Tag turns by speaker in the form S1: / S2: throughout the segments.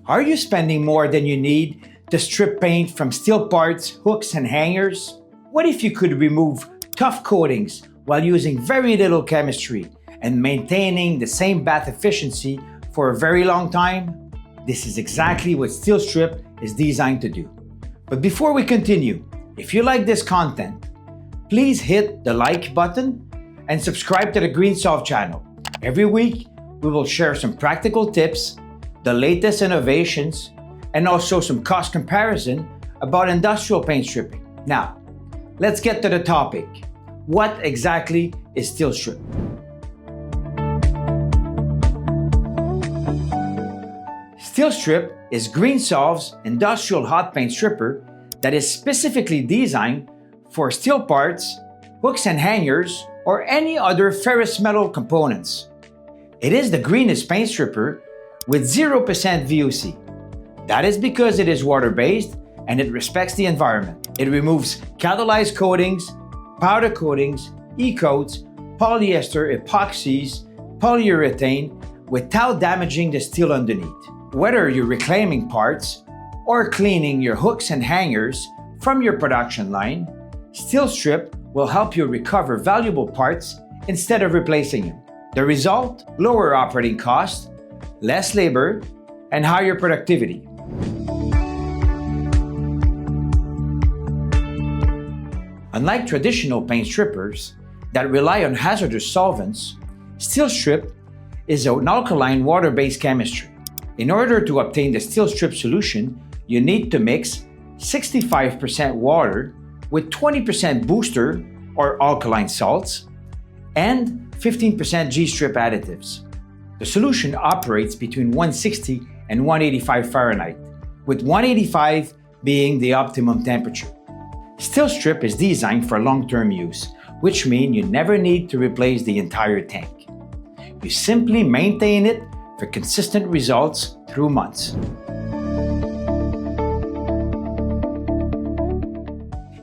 S1: Are you spending more than you need to strip paint from steel parts, hooks, and hangers? What if you could remove tough coatings while using very little chemistry and maintaining the same bath efficiency for a very long time? This is exactly what Steelstrip is designed to do. But before we continue, if you like this content, please hit the like button and subscribe to the Greensolv channel. Every week, we will share some practical tips, the latest innovations, and also some cost comparison about industrial paint stripping. Now, let's get to the topic. What exactly is Steelstrip? Steelstrip is Greensolv's industrial hot paint stripper that is specifically designed for steel parts, hooks and hangers, or any other ferrous metal components. It is the greenest paint stripper with 0% VOC. That is because it is water-based and it respects the environment. It removes catalyzed coatings, powder coatings, e-coats, polyester, epoxies, polyurethane without damaging the steel underneath. Whether you're reclaiming parts or cleaning your hooks and hangers from your production line, Steelstrip will help you recover valuable parts instead of replacing them. The result? Lower operating costs, less labor, and higher productivity. Unlike traditional paint strippers that rely on hazardous solvents, Steelstrip is an alkaline water-based chemistry. In order to obtain the Steelstrip solution, you need to mix 65% water with 20% booster or alkaline salts and 15% G-strip additives. The solution operates between 160 and 185 Fahrenheit, with 185 being the optimum temperature. Steelstrip is designed for long-term use, which means you never need to replace the entire tank. You simply maintain it for consistent results through months.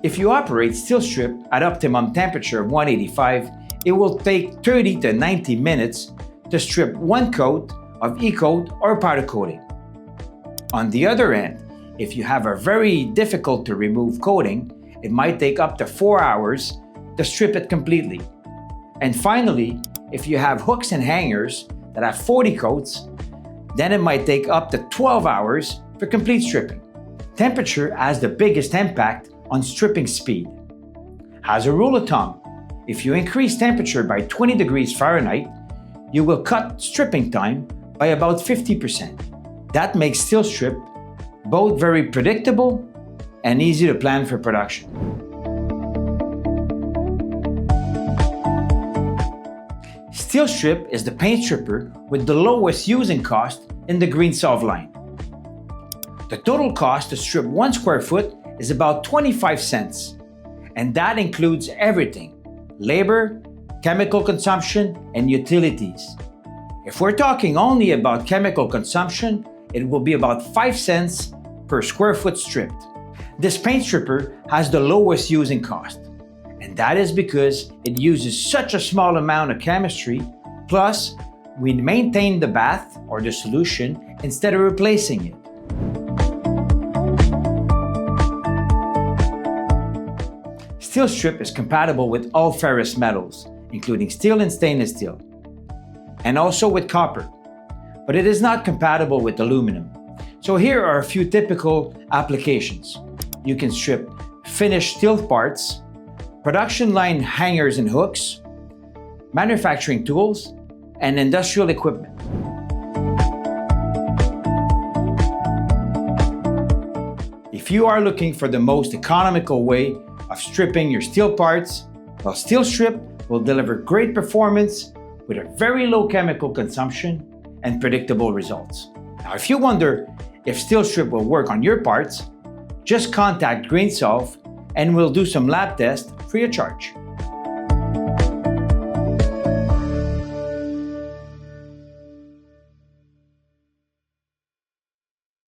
S1: If you operate Steelstrip at optimum temperature of 185, it will take 30 to 90 minutes to strip one coat of e-coat or powder coating. On the other end, if you have a very difficult to remove coating, it might take up to 4 hours to strip it completely. And finally, if you have hooks and hangers that have 40 coats, then it might take up to 12 hours for complete stripping. Temperature has the biggest impact on stripping speed. As a rule of thumb, if you increase temperature by 20 degrees Fahrenheit, you will cut stripping time by about 50%. That makes Steelstrip both very predictable and easy to plan for production. Steelstrip is the paint stripper with the lowest using cost in the Greensolv line. The total cost to strip 1 square foot is about 25 cents, and that includes everything: labor, chemical consumption, and utilities. If we're talking only about chemical consumption, it will be about 5 cents per square foot stripped. This paint stripper has the lowest using cost, and that is because it uses such a small amount of chemistry, plus we maintain the bath or the solution instead of replacing it. Steelstrip is compatible with all ferrous metals, including steel and stainless steel, and also with copper, but it is not compatible with aluminum. So here are a few typical applications. You can strip finished steel parts, production line hangers and hooks, manufacturing tools, and industrial equipment. If you are looking for the most economical way of stripping your steel parts, well, Steelstrip will deliver great performance with a very low chemical consumption and predictable results. Now, if you wonder if Steelstrip will work on your parts, just contact Greensolv and we'll do some lab tests free of charge.